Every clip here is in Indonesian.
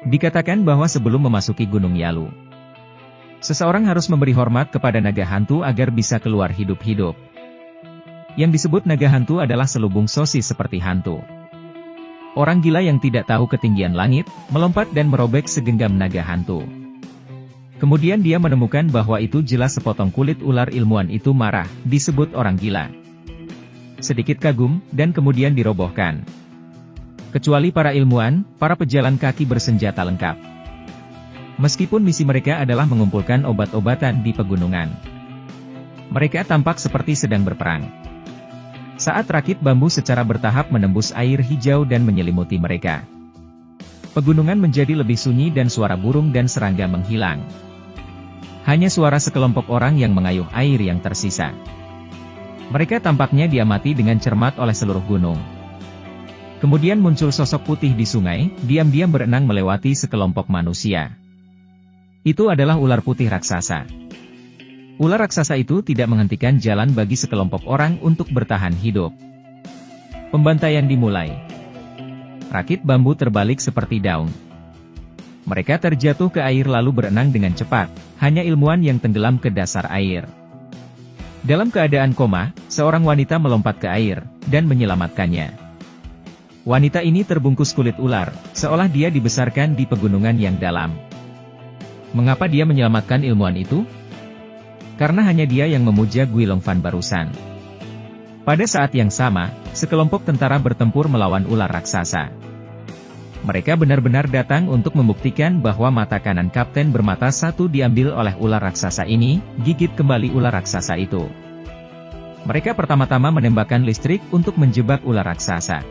Dikatakan bahwa sebelum memasuki Gunung Yalu, seseorang harus memberi hormat kepada naga hantu agar bisa keluar hidup-hidup. Yang disebut naga hantu adalah selubung sosis seperti hantu. Orang gila yang tidak tahu ketinggian langit, melompat dan merobek segenggam naga hantu. Kemudian dia menemukan bahwa itu jelas sepotong kulit ular. Ilmuwan itu marah, disebut orang gila. Sedikit kagum, dan kemudian dirobohkan. Kecuali para ilmuwan, para pejalan kaki bersenjata lengkap. Meskipun misi mereka adalah mengumpulkan obat-obatan di pegunungan, mereka tampak seperti sedang berperang. Saat rakit bambu secara bertahap menembus air hijau dan menyelimuti mereka, pegunungan menjadi lebih sunyi dan suara burung dan serangga menghilang. Hanya suara sekelompok orang yang mengayuh air yang tersisa. Mereka tampaknya diamati dengan cermat oleh seluruh gunung. Kemudian muncul sosok putih di sungai, diam-diam berenang melewati sekelompok manusia. Itu adalah ular putih raksasa. Ular raksasa itu tidak menghentikan jalan bagi sekelompok orang untuk bertahan hidup. Pembantaian dimulai. Rakit bambu terbalik seperti daun. Mereka terjatuh ke air lalu berenang dengan cepat, hanya ilmuwan yang tenggelam ke dasar air. Dalam keadaan koma, seorang wanita melompat ke air, dan menyelamatkannya. Wanita ini terbungkus kulit ular, seolah dia dibesarkan di pegunungan yang dalam. Mengapa dia menyelamatkan ilmuwan itu? Karena hanya dia yang memuja Guilong Fan barusan. Pada saat yang sama, sekelompok tentara bertempur melawan ular raksasa. Mereka benar-benar datang untuk membuktikan bahwa mata kanan Kapten bermata satu diambil oleh ular raksasa ini, gigit kembali ular raksasa itu. Mereka pertama-tama menembakkan listrik untuk menjebak ular raksasa.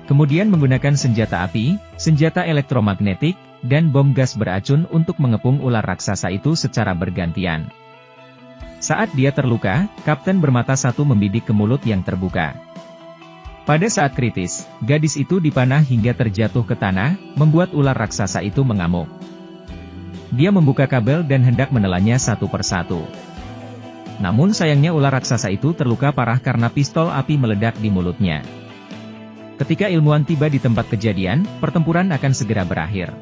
Kemudian menggunakan senjata api, senjata elektromagnetik, dan bom gas beracun untuk mengepung ular raksasa itu secara bergantian. Saat dia terluka, Kapten bermata satu membidik ke mulut yang terbuka. Pada saat kritis, gadis itu dipanah hingga terjatuh ke tanah, membuat ular raksasa itu mengamuk. Dia membuka kabel dan hendak menelannya satu persatu. Namun sayangnya ular raksasa itu terluka parah karena pistol api meledak di mulutnya. Ketika ilmuwan tiba di tempat kejadian, pertempuran akan segera berakhir.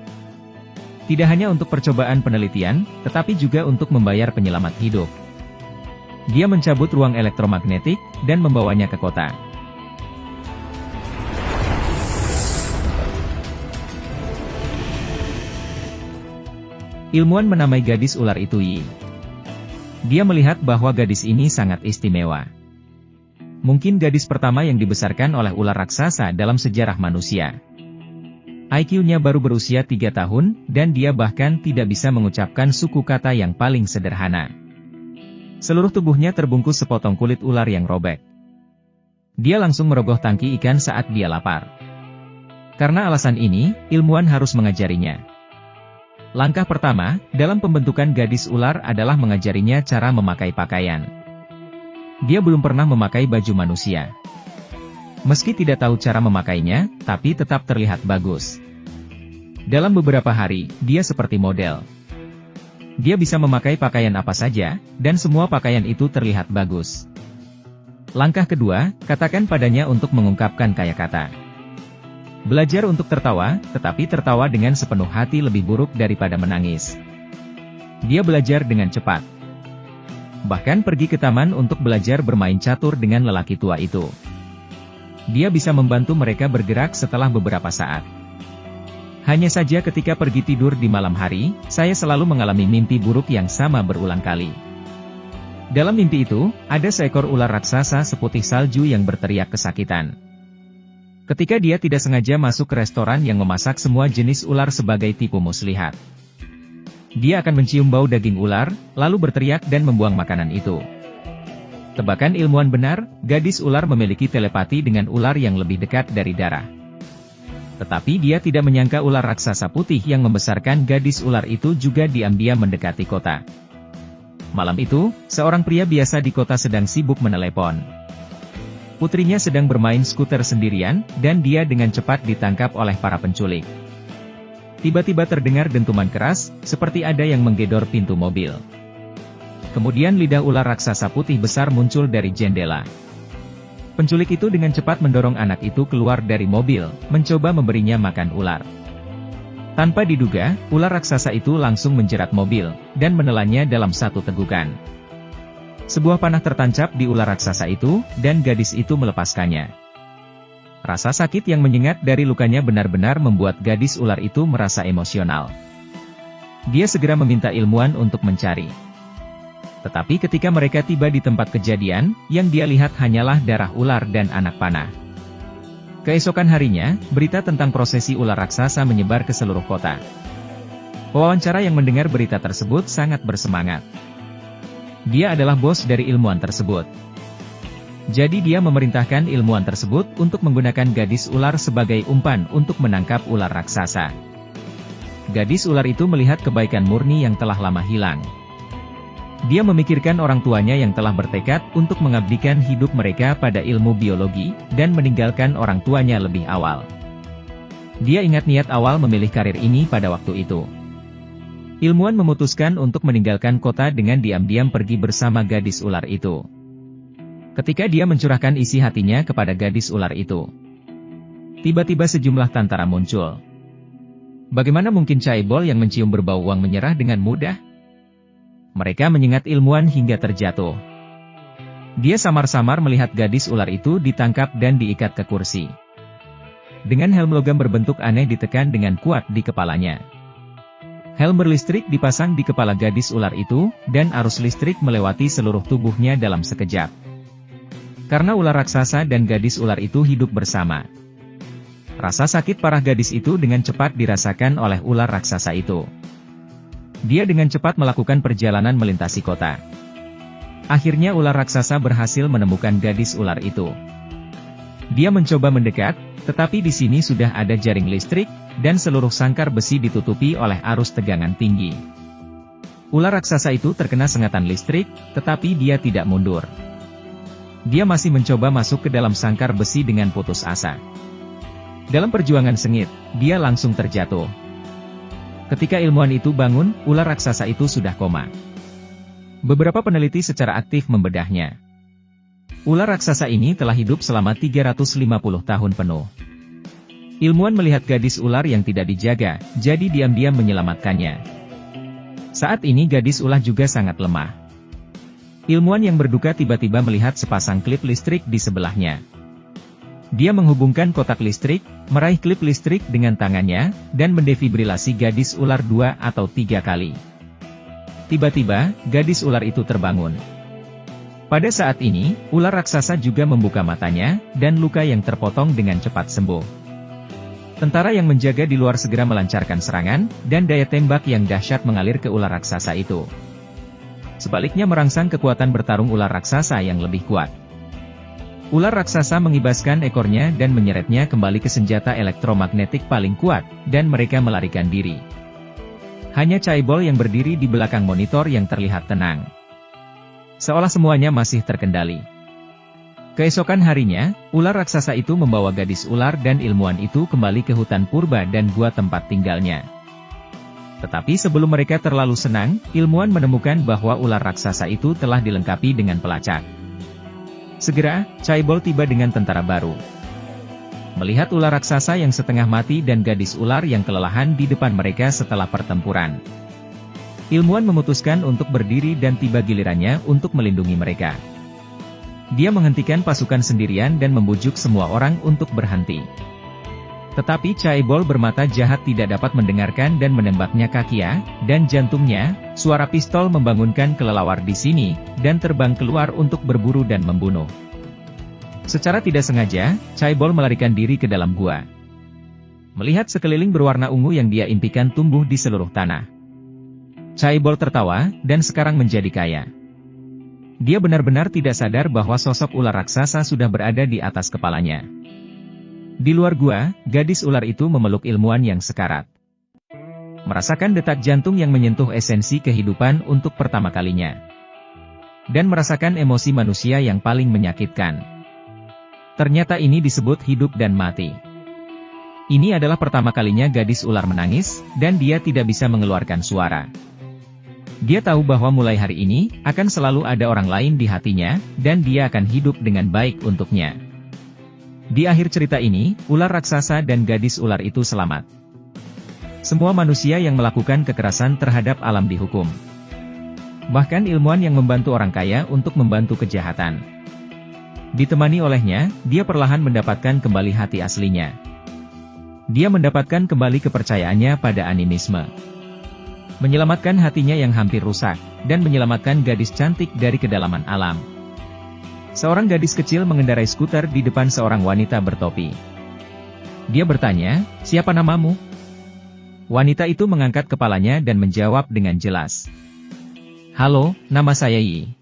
Tidak hanya untuk percobaan penelitian, tetapi juga untuk membayar penyelamat hidup. Dia mencabut ruang elektromagnetik, dan membawanya ke kota. Ilmuwan menamai gadis ular itu Yi. Dia melihat bahwa gadis ini sangat istimewa. Mungkin gadis pertama yang dibesarkan oleh ular raksasa dalam sejarah manusia. IQ-nya baru berusia 3 tahun, dan dia bahkan tidak bisa mengucapkan suku kata yang paling sederhana. Seluruh tubuhnya terbungkus sepotong kulit ular yang robek. Dia langsung merogoh tangki ikan saat dia lapar. Karena alasan ini, ilmuwan harus mengajarinya. Langkah pertama, dalam pembentukan gadis ular adalah mengajarinya cara memakai pakaian. Dia belum pernah memakai baju manusia. Meski tidak tahu cara memakainya, tapi tetap terlihat bagus. Dalam beberapa hari, dia seperti model. Dia bisa memakai pakaian apa saja, dan semua pakaian itu terlihat bagus. Langkah kedua, katakan padanya untuk mengungkapkan kata-kata. Belajar untuk tertawa, tetapi tertawa dengan sepenuh hati lebih buruk daripada menangis. Dia belajar dengan cepat. Bahkan pergi ke taman untuk belajar bermain catur dengan lelaki tua itu. Dia bisa membantu mereka bergerak setelah beberapa saat. Hanya saja ketika pergi tidur di malam hari, saya selalu mengalami mimpi buruk yang sama berulang kali. Dalam mimpi itu, ada seekor ular raksasa seputih salju yang berteriak kesakitan. Ketika dia tidak sengaja masuk ke restoran yang memasak semua jenis ular sebagai tipu muslihat. Dia akan mencium bau daging ular, lalu berteriak dan membuang makanan itu. Tebakan ilmuwan benar, gadis ular memiliki telepati dengan ular yang lebih dekat dari darah. Tetapi dia tidak menyangka ular raksasa putih yang membesarkan gadis ular itu juga diam-diam mendekati kota. Malam itu, seorang pria biasa di kota sedang sibuk menelepon. Putrinya sedang bermain skuter sendirian, dan dia dengan cepat ditangkap oleh para penculik. Tiba-tiba terdengar dentuman keras, seperti ada yang menggedor pintu mobil. Kemudian lidah ular raksasa putih besar muncul dari jendela. Penculik itu dengan cepat mendorong anak itu keluar dari mobil, mencoba memberinya makan ular. Tanpa diduga, ular raksasa itu langsung menjerat mobil, dan menelannya dalam satu tegukan. Sebuah panah tertancap di ular raksasa itu, dan gadis itu melepaskannya. Rasa sakit yang menyengat dari lukanya benar-benar membuat gadis ular itu merasa emosional. Dia segera meminta ilmuwan untuk mencari. Tetapi ketika mereka tiba di tempat kejadian, yang dia lihat hanyalah darah ular dan anak panah. Keesokan harinya, berita tentang prosesi ular raksasa menyebar ke seluruh kota. Pewawancara yang mendengar berita tersebut sangat bersemangat. Dia adalah bos dari ilmuwan tersebut. Jadi dia memerintahkan ilmuwan tersebut untuk menggunakan gadis ular sebagai umpan untuk menangkap ular raksasa. Gadis ular itu melihat kebaikan murni yang telah lama hilang. Dia memikirkan orang tuanya yang telah bertekad untuk mengabdikan hidup mereka pada ilmu biologi, dan meninggalkan orang tuanya lebih awal. Dia ingat niat awal memilih karir ini pada waktu itu. Ilmuwan memutuskan untuk meninggalkan kota dengan diam-diam pergi bersama gadis ular itu. Ketika dia mencurahkan isi hatinya kepada gadis ular itu, tiba-tiba sejumlah tantara muncul. Bagaimana mungkin Caibol yang mencium berbau uang menyerah dengan mudah? Mereka menyengat ilmuwan hingga terjatuh. Dia samar-samar melihat gadis ular itu ditangkap dan diikat ke kursi. Dengan helm logam berbentuk aneh ditekan dengan kuat di kepalanya. Helm berlistrik dipasang di kepala gadis ular itu, dan arus listrik melewati seluruh tubuhnya dalam sekejap. Karena ular raksasa dan gadis ular itu hidup bersama. Rasa sakit parah gadis itu dengan cepat dirasakan oleh ular raksasa itu. Dia dengan cepat melakukan perjalanan melintasi kota. Akhirnya ular raksasa berhasil menemukan gadis ular itu. Dia mencoba mendekat, tetapi di sini sudah ada jaring listrik, dan seluruh sangkar besi ditutupi oleh arus tegangan tinggi. Ular raksasa itu terkena sengatan listrik, tetapi dia tidak mundur. Dia masih mencoba masuk ke dalam sangkar besi dengan putus asa. Dalam perjuangan sengit, dia langsung terjatuh. Ketika ilmuwan itu bangun, ular raksasa itu sudah koma. Beberapa peneliti secara aktif membedahnya. Ular raksasa ini telah hidup selama 350 tahun penuh. Ilmuwan melihat gadis ular yang tidak dijaga, jadi diam-diam menyelamatkannya. Saat ini gadis ular juga sangat lemah. Ilmuwan yang berduka tiba-tiba melihat sepasang klip listrik di sebelahnya. Dia menghubungkan kotak listrik, meraih klip listrik dengan tangannya, dan mendefibrilasi gadis ular 2 atau 3 kali. Tiba-tiba, gadis ular itu terbangun. Pada saat ini, ular raksasa juga membuka matanya, dan luka yang terpotong dengan cepat sembuh. Tentara yang menjaga di luar segera melancarkan serangan, dan daya tembak yang dahsyat mengalir ke ular raksasa itu. Sebaliknya merangsang kekuatan bertarung ular raksasa yang lebih kuat. Ular raksasa mengibaskan ekornya dan menyeretnya kembali ke senjata elektromagnetik paling kuat, dan mereka melarikan diri. Hanya Caibol yang berdiri di belakang monitor yang terlihat tenang. Seolah semuanya masih terkendali. Keesokan harinya, ular raksasa itu membawa gadis ular dan ilmuwan itu kembali ke hutan purba dan gua tempat tinggalnya. Tetapi sebelum mereka terlalu senang, ilmuwan menemukan bahwa ular raksasa itu telah dilengkapi dengan pelacak. Segera, Caibol tiba dengan tentara baru. Melihat ular raksasa yang setengah mati dan gadis ular yang kelelahan di depan mereka setelah pertempuran, ilmuwan memutuskan untuk berdiri dan tiba gilirannya untuk melindungi mereka. Dia menghentikan pasukan sendirian dan membujuk semua orang untuk berhenti. Tetapi Caibol bermata jahat tidak dapat mendengarkan dan menembaknya kakia, dan jantungnya, suara pistol membangunkan kelelawar di sini, dan terbang keluar untuk berburu dan membunuh. Secara tidak sengaja, Caibol melarikan diri ke dalam gua. Melihat sekeliling berwarna ungu yang dia impikan tumbuh di seluruh tanah, Caibol tertawa, dan sekarang menjadi kaya. Dia benar-benar tidak sadar bahwa sosok ular raksasa sudah berada di atas kepalanya. Di luar gua, gadis ular itu memeluk ilmuwan yang sekarat. Merasakan detak jantung yang menyentuh esensi kehidupan untuk pertama kalinya. Dan merasakan emosi manusia yang paling menyakitkan. Ternyata ini disebut hidup dan mati. Ini adalah pertama kalinya gadis ular menangis, dan dia tidak bisa mengeluarkan suara. Dia tahu bahwa mulai hari ini, akan selalu ada orang lain di hatinya, dan dia akan hidup dengan baik untuknya. Di akhir cerita ini, ular raksasa dan gadis ular itu selamat. Semua manusia yang melakukan kekerasan terhadap alam dihukum. Bahkan ilmuwan yang membantu orang kaya untuk membantu kejahatan. Ditemani olehnya, dia perlahan mendapatkan kembali hati aslinya. Dia mendapatkan kembali kepercayaannya pada animisme. Menyelamatkan hatinya yang hampir rusak, dan menyelamatkan gadis cantik dari kedalaman alam. Seorang gadis kecil mengendarai skuter di depan seorang wanita bertopi. Dia bertanya, "Siapa namamu?" Wanita itu mengangkat kepalanya dan menjawab dengan jelas, "Halo, nama saya Yi."